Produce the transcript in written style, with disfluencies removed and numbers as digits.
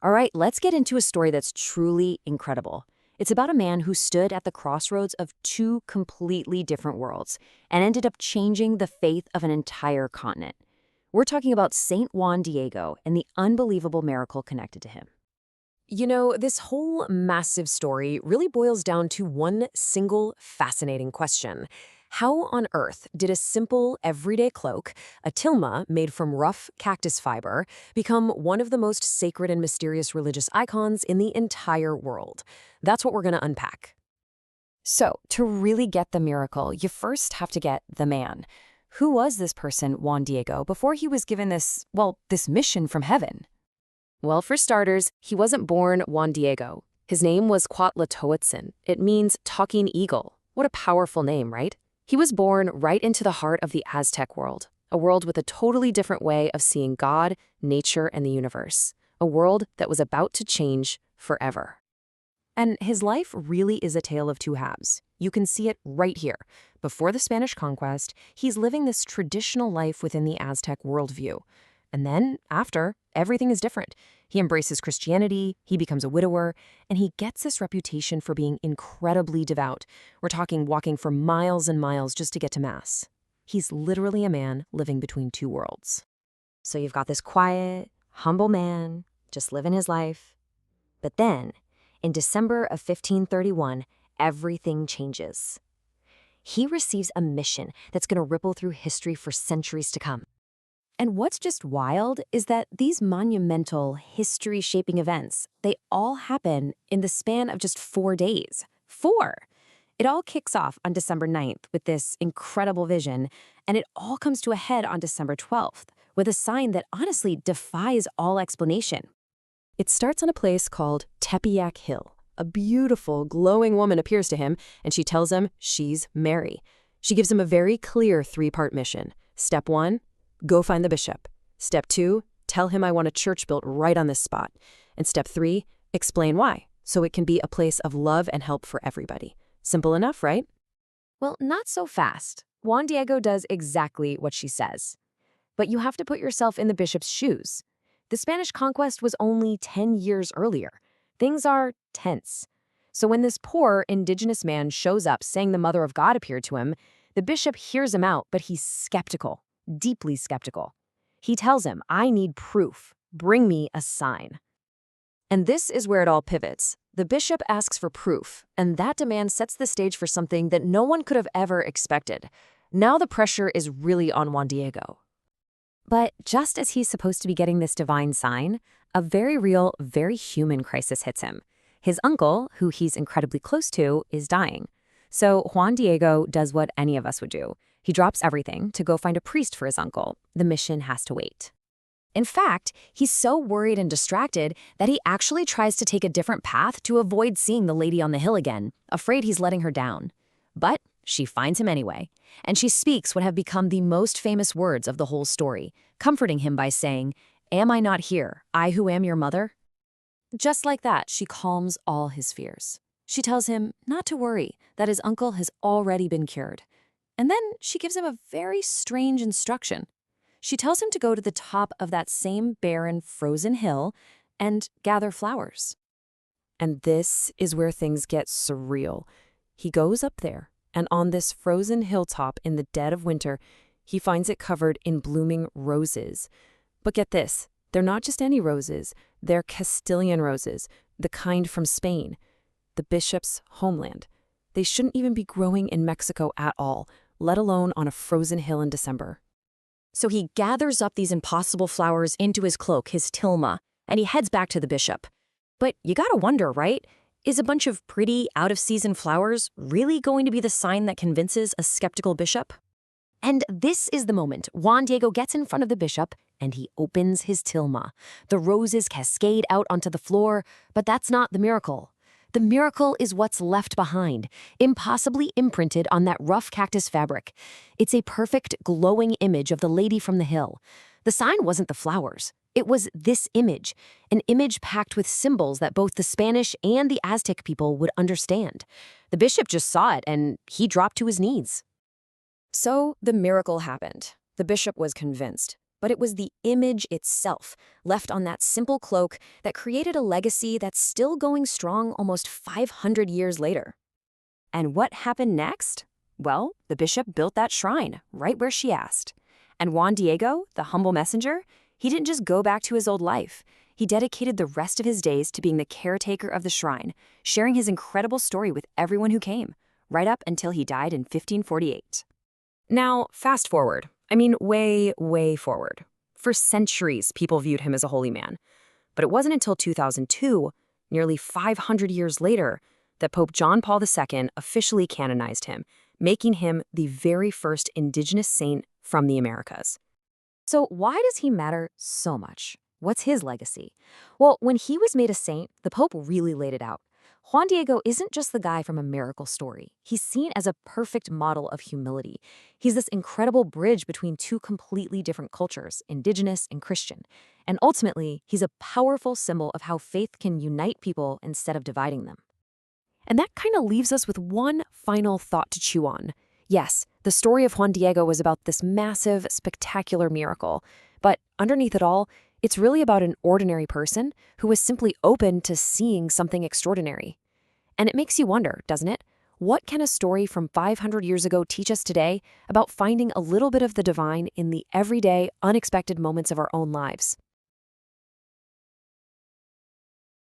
All right, let's get into a story that's truly incredible. It's about a man who stood at the crossroads of two completely different worlds and ended up changing the faith of an entire continent. We're talking about Saint Juan Diego and the unbelievable miracle connected to him. This whole massive story really boils down to one single fascinating question. How on earth did a simple, everyday cloak, a tilma made from rough cactus fiber, become one of the most sacred and mysterious religious icons in the entire world? That's what we're going to unpack. So, to really get the miracle, you first have to get the man. Who was this person, Juan Diego, before he was given this mission from heaven? Well, for starters, he wasn't born Juan Diego. His name was Cuauhtlacoatzin. It means talking eagle. What a powerful name, right? He was born right into the heart of the Aztec world, a world with a totally different way of seeing God, nature, and the universe, a world that was about to change forever. And his life really is a tale of two halves. You can see it right here. Before the Spanish conquest, he's living this traditional life within the Aztec worldview. And then, after, everything is different. He embraces Christianity, he becomes a widower, and he gets this reputation for being incredibly devout. We're talking walking for miles and miles just to get to Mass. He's literally a man living between two worlds. So you've got this quiet, humble man, just living his life. But then, in December of 1531, everything changes. He receives a mission that's going to ripple through history for centuries to come. And what's just wild is that these monumental, history-shaping events, they all happen in the span of just 4 days. 4! It all kicks off on December 9th with this incredible vision, and it all comes to a head on December 12th with a sign that honestly defies all explanation. It starts on a place called Tepeyac Hill. A beautiful, glowing woman appears to him, and she tells him she's Mary. She gives him a very clear 3-part mission. Step 1, go find the bishop. Step 2, tell him I want a church built right on this spot. And step 3, explain why, so it can be a place of love and help for everybody. Simple enough, right? Well, not so fast. Juan Diego does exactly what she says. But you have to put yourself in the bishop's shoes. The Spanish conquest was only 10 years earlier. Things are tense. So when this poor indigenous man shows up saying the Mother of God appeared to him, the bishop hears him out, but he's skeptical. Deeply skeptical. He tells him, I need proof. Bring me a sign. And this is where it all pivots. The bishop asks for proof, and that demand sets the stage for something that no one could have ever expected. Now the pressure is really on Juan Diego. But just as he's supposed to be getting this divine sign, a very real, very human crisis hits him. His uncle, who he's incredibly close to, is dying. So Juan Diego does what any of us would do. He drops everything to go find a priest for his uncle. The mission has to wait. In fact, he's so worried and distracted that he actually tries to take a different path to avoid seeing the lady on the hill again, afraid he's letting her down. But she finds him anyway, and she speaks what have become the most famous words of the whole story, comforting him by saying, Am I not here, I who am your mother? Just like that, she calms all his fears. She tells him not to worry, that his uncle has already been cured. And then she gives him a very strange instruction. She tells him to go to the top of that same barren, frozen hill and gather flowers. And this is where things get surreal. He goes up there, and on this frozen hilltop in the dead of winter, he finds it covered in blooming roses. But get this, they're not just any roses, they're Castilian roses, the kind from Spain, the bishop's homeland. They shouldn't even be growing in Mexico at all, let alone on a frozen hill in December. So he gathers up these impossible flowers into his cloak, his tilma, and he heads back to the bishop. But you gotta wonder, right? Is a bunch of pretty, out-of-season flowers really going to be the sign that convinces a skeptical bishop? And this is the moment Juan Diego gets in front of the bishop and he opens his tilma. The roses cascade out onto the floor, but that's not the miracle. The miracle is what's left behind, impossibly imprinted on that rough cactus fabric. It's a perfect, glowing image of the lady from the hill. The sign wasn't the flowers. It was this image, an image packed with symbols that both the Spanish and the Aztec people would understand. The bishop just saw it and he dropped to his knees. So the miracle happened. The bishop was convinced. but it was the image itself, left on that simple cloak, that created a legacy that's still going strong almost 500 years later. And what happened next? Well, the bishop built that shrine right where she asked. And Juan Diego, the humble messenger, he didn't just go back to his old life. He dedicated the rest of his days to being the caretaker of the shrine, sharing his incredible story with everyone who came, right up until he died in 1548. Now, fast forward. I mean, way, way forward. For centuries, people viewed him as a holy man. But it wasn't until 2002, nearly 500 years later, that Pope John Paul II officially canonized him, making him the very first indigenous saint from the Americas. So why does he matter so much? What's his legacy? Well, when he was made a saint, the Pope really laid it out. Juan Diego isn't just the guy from a miracle story. He's seen as a perfect model of humility. He's this incredible bridge between two completely different cultures, indigenous and Christian. And ultimately, he's a powerful symbol of how faith can unite people instead of dividing them. And that kind of leaves us with one final thought to chew on. Yes, the story of Juan Diego was about this massive, spectacular miracle. But underneath it all, it's really about an ordinary person who was simply open to seeing something extraordinary. And it makes you wonder, doesn't it? What can a story from 500 years ago teach us today about finding a little bit of the divine in the everyday, unexpected moments of our own lives?